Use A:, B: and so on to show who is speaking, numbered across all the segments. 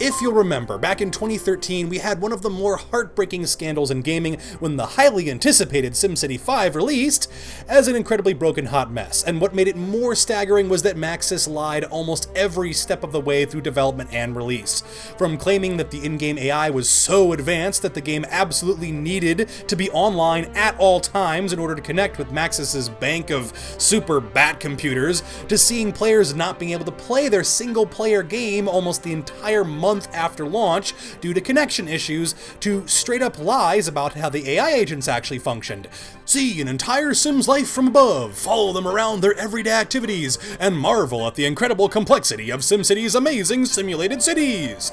A: If you'll remember, back in 2013, we had one of the more heartbreaking scandals in gaming when the highly anticipated SimCity 5 released as an incredibly broken hot mess, and what made it more staggering was that Maxis lied almost every step of the way through development and release. From claiming that the in-game AI was so advanced that the game absolutely needed to be online at all times in order to connect with Maxis's bank of super bat computers, to seeing players not being able to play their single-player game almost the entire month after launch due to connection issues, to straight-up lies about how the AI agents actually functioned. See an entire Sim's life from above, follow them around their everyday activities, and marvel at the incredible complexity of SimCity's amazing simulated cities.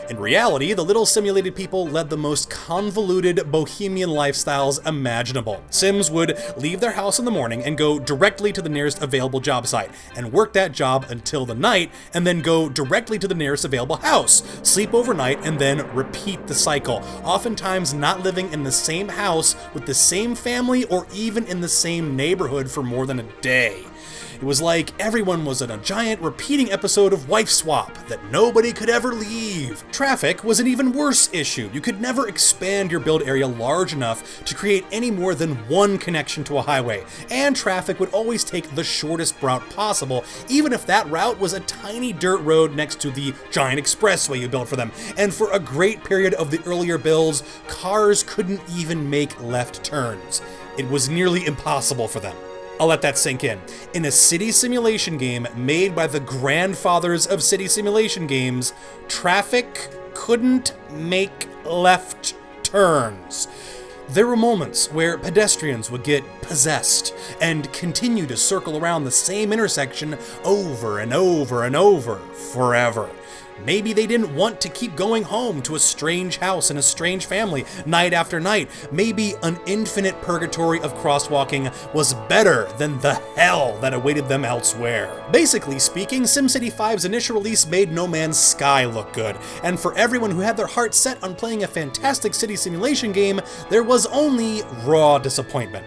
A: In reality, the little simulated people led the most convoluted bohemian lifestyles imaginable. Sims would leave their house in the morning and go directly to the nearest available job site, and work that job until the night, and then go directly to the nearest available house, sleep overnight, and then repeat the cycle, oftentimes not living in the same house with the same family or even in the same neighborhood for more than a day. It was like everyone was in a giant repeating episode of Wife Swap that nobody could ever leave. Traffic was an even worse issue. You could never expand your build area large enough to create any more than one connection to a highway, and traffic would always take the shortest route possible, even if that route was a tiny dirt road next to the giant expressway you built for them. And for a great period of the earlier builds, cars couldn't even make left turns. It was nearly impossible for them. I'll let that sink in. In a city simulation game made by the grandfathers of city simulation games, traffic couldn't make left turns. There were moments where pedestrians would get possessed and continue to circle around the same intersection over and over and over forever. Maybe they didn't want to keep going home to a strange house and a strange family night after night. Maybe an infinite purgatory of crosswalking was better than the hell that awaited them elsewhere. Basically speaking, SimCity 5's initial release made No Man's Sky look good, and for everyone who had their heart set on playing a fantastic city simulation game, there was only raw disappointment.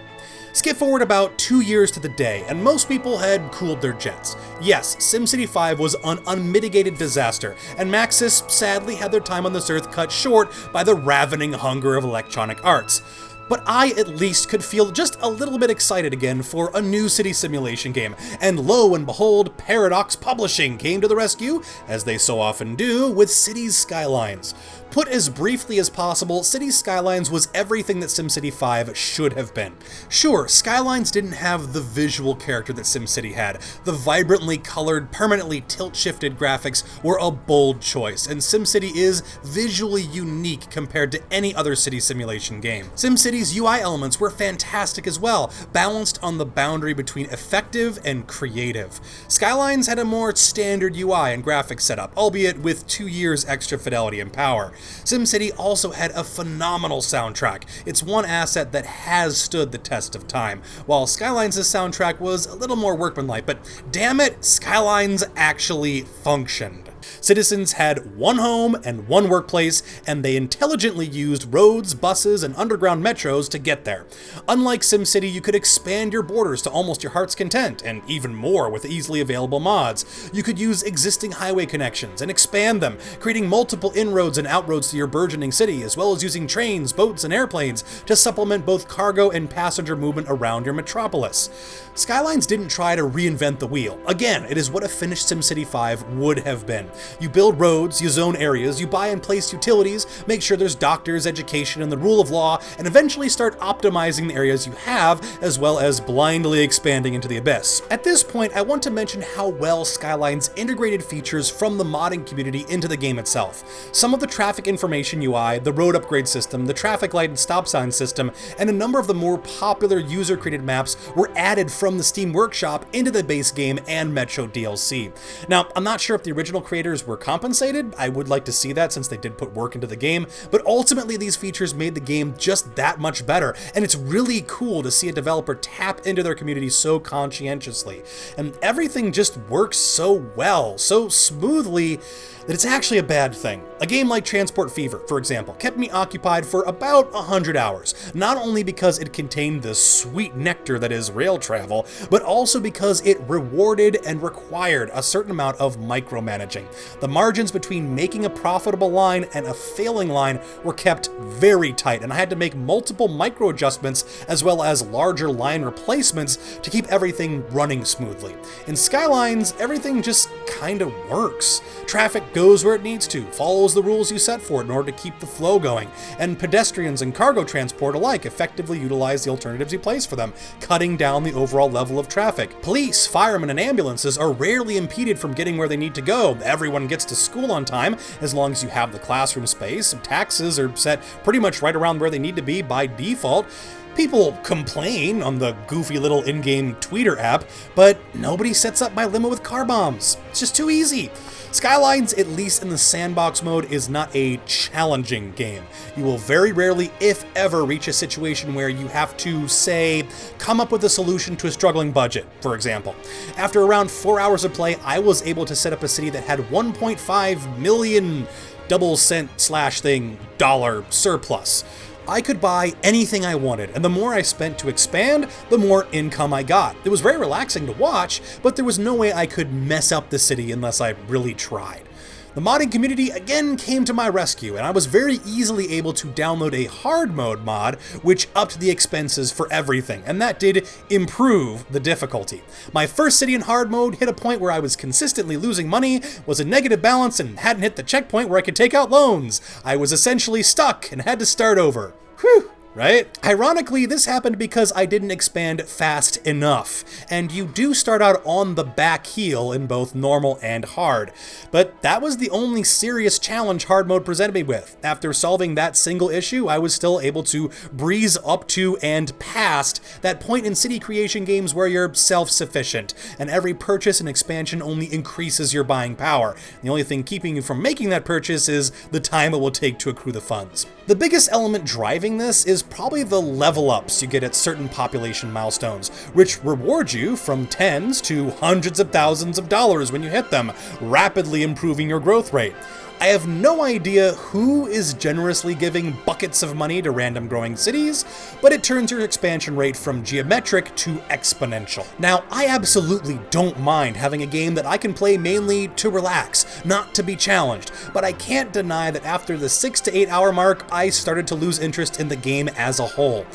A: Skip forward about 2 years to the day, and most people had cooled their jets. Yes, SimCity 5 was an unmitigated disaster, and Maxis sadly had their time on this earth cut short by the ravening hunger of Electronic Arts. But I at least could feel just a little bit excited again for a new city simulation game, and lo and behold, Paradox Publishing came to the rescue, as they so often do, with Cities Skylines. Put as briefly as possible, Cities Skylines was everything that SimCity 5 should have been. Sure, Skylines didn't have the visual character that SimCity had. The vibrantly colored, permanently tilt-shifted graphics were a bold choice, and SimCity is visually unique compared to any other city simulation game. SimCity's UI elements were fantastic as well, balanced on the boundary between effective and creative. Skylines had a more standard UI and graphics setup, albeit with 2 years extra fidelity and power. SimCity also had a phenomenal soundtrack. It's one asset that has stood the test of time, while Skylines' soundtrack was a little more workmanlike, but damn it, Skylines actually functioned. Citizens had one home and one workplace, and they intelligently used roads, buses, and underground metros to get there. Unlike SimCity, you could expand your borders to almost your heart's content, and even more with easily available mods. You could use existing highway connections and expand them, creating multiple inroads and outroads to your burgeoning city, as well as using trains, boats, and airplanes to supplement both cargo and passenger movement around your metropolis. Skylines didn't try to reinvent the wheel. Again, it is what a finished SimCity 5 would have been. You build roads, you zone areas, you buy and place utilities, make sure there's doctors, education, and the rule of law, and eventually start optimizing the areas you have, as well as blindly expanding into the abyss. At this point, I want to mention how well Skylines integrated features from the modding community into the game itself. Some of the traffic information UI, the road upgrade system, the traffic light and stop sign system, and a number of the more popular user-created maps were added from the Steam Workshop into the base game and Metro DLC. Now, I'm not sure if the original creators were compensated. I would like to see that since they did put work into the game, but ultimately these features made the game just that much better, and it's really cool to see a developer tap into their community so conscientiously. And everything just works so well, so smoothly, that it's actually a bad thing. A game like Transport Fever, for example, kept me occupied for about 100 hours, not only because it contained the sweet nectar that is rail travel, but also because it rewarded and required a certain amount of micromanaging. The margins between making a profitable line and a failing line were kept very tight, and I had to make multiple micro adjustments as well as larger line replacements to keep everything running smoothly. In Skylines, everything just kinda works. Traffic goes where it needs to, follows the rules you set for it in order to keep the flow going, and pedestrians and cargo transport alike effectively utilize the alternatives you place for them, cutting down the overall level of traffic. Police, firemen, and ambulances are rarely impeded from getting where they need to go. Everyone gets to school on time as long as you have the classroom space. Taxes are set pretty much right around where they need to be by default. People complain on the goofy little in-game tweeter app, but nobody sets up my limo with car bombs. It's just too easy. Skylines, at least in the sandbox mode, is not a challenging game. You will very rarely, if ever, reach a situation where you have to, say, come up with a solution to a struggling budget, for example. After around 4 hours of play, I was able to set up a city that had 1.5 million double cent slash thing dollar surplus. I could buy anything I wanted, and the more I spent to expand, the more income I got. It was very relaxing to watch, but there was no way I could mess up the city unless I really tried. The modding community again came to my rescue, and I was very easily able to download a hard mode mod, which upped the expenses for everything, and that did improve the difficulty. My first city in hard mode hit a point where I was consistently losing money, was in negative balance, and hadn't hit the checkpoint where I could take out loans. I was essentially stuck and had to start over. Whew. Right? Ironically, this happened because I didn't expand fast enough, and you do start out on the back heel in both normal and hard. But that was the only serious challenge hard mode presented me with. After solving that single issue, I was still able to breeze up to and past that point in city creation games where you're self-sufficient, and every purchase and expansion only increases your buying power. The only thing keeping you from making that purchase is the time it will take to accrue the funds. The biggest element driving this is probably the level ups you get at certain population milestones, which reward you from tens to hundreds of thousands of dollars when you hit them, rapidly improving your growth rate. I have no idea who is generously giving buckets of money to random growing cities, but it turns your expansion rate from geometric to exponential. Now, I absolutely don't mind having a game that I can play mainly to relax, not to be challenged, but I can't deny that after the 6 to 8 hour mark, I started to lose interest in the game as a whole.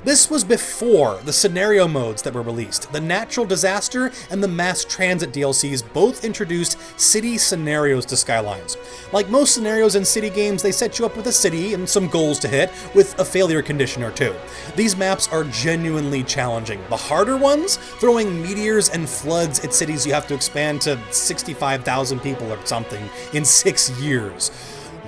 A: This was before the scenario modes that were released. The natural disaster and the mass transit DLCs both introduced city scenarios to Skylines. Like most scenarios in city games, they set you up with a city and some goals to hit, with a failure condition or two. These maps are genuinely challenging. The harder ones, throwing meteors and floods at cities you have to expand to 65,000 people or something in 6 years.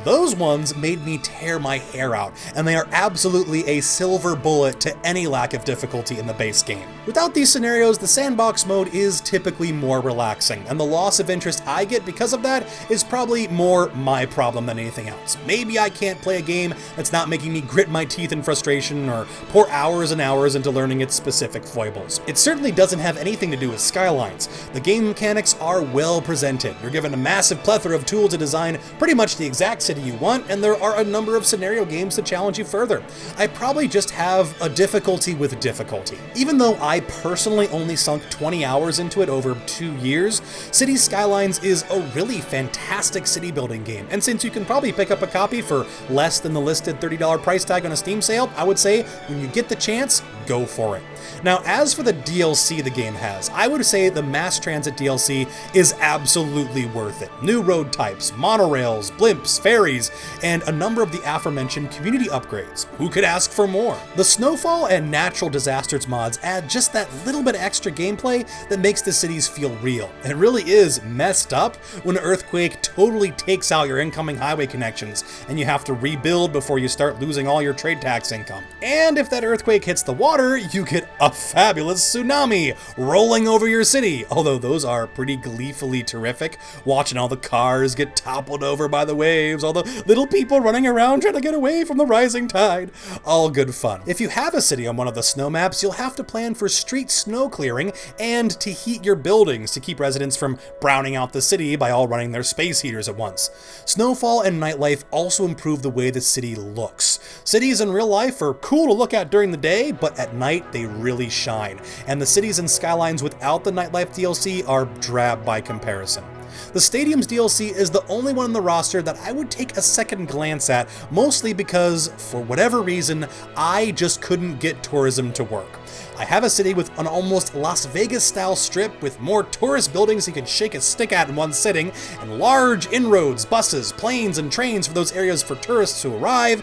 A: Those ones made me tear my hair out, and they are absolutely a silver bullet to any lack of difficulty in the base game. Without these scenarios, the sandbox mode is typically more relaxing, and the loss of interest I get because of that is probably more my problem than anything else. Maybe I can't play a game that's not making me grit my teeth in frustration or pour hours and hours into learning its specific foibles. It certainly doesn't have anything to do with Skylines. The game mechanics are well presented. You're given a massive plethora of tools to design pretty much the exact city you want, and there are a number of scenario games to challenge you further. I probably just have a difficulty with difficulty. Even though I personally only sunk 20 hours into it over 2 years, Cities Skylines is a really fantastic city building game, and since you can probably pick up a copy for less than the listed $30 price tag on a Steam sale, I would say when you get the chance, go for it. Now, as for the DLC the game has, I would say the Mass Transit DLC is absolutely worth it. New road types, monorails, blimps, ferries, and a number of the aforementioned community upgrades. Who could ask for more? The Snowfall and Natural Disasters mods add just that little bit of extra gameplay that makes the cities feel real. It really is messed up when an earthquake totally takes out your incoming highway connections, and you have to rebuild before you start losing all your trade tax income. And if that earthquake hits the water, you get a fabulous tsunami rolling over your city, although those are pretty gleefully terrific, watching all the cars get toppled over by the waves, all the little people running around trying to get away from the rising tide. All good fun. If you have a city on one of the snow maps, you'll have to plan for street snow clearing and to heat your buildings to keep residents from browning out the city by all running their space heaters at once. Snowfall and nightlife also improve the way the city looks. Cities in real life are cool to look at during the day, but at night they really shine, and the cities and Skylines without the nightlife DLC are drab by comparison. The Stadiums DLC is the only one on the roster that I would take a second glance at, mostly because, for whatever reason, I just couldn't get tourism to work. I have a city with an almost Las Vegas-style strip with more tourist buildings you can shake a stick at in one sitting, and large inroads, buses, planes, and trains for those areas for tourists to arrive,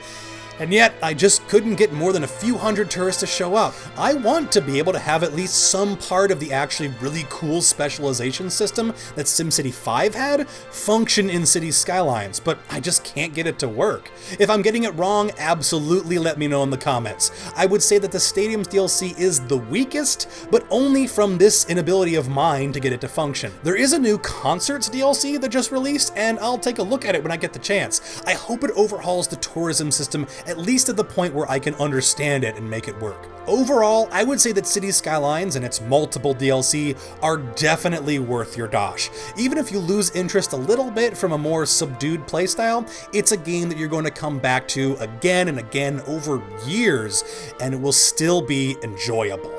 A: and yet I just couldn't get more than a few hundred tourists to show up. I want to be able to have at least some part of the actually really cool specialization system that SimCity 5 had function in Cities Skylines, but I just can't get it to work. If I'm getting it wrong, absolutely let me know in the comments. I would say that the Stadiums DLC is the weakest, but only from this inability of mine to get it to function. There is a new Concerts DLC that just released, and I'll take a look at it when I get the chance. I hope it overhauls the tourism system at least at the point where I can understand it and make it work. Overall, I would say that Cities Skylines and its multiple DLC are definitely worth your dosh. Even if you lose interest a little bit from a more subdued playstyle, it's a game that you're going to come back to again and again over years, and it will still be enjoyable.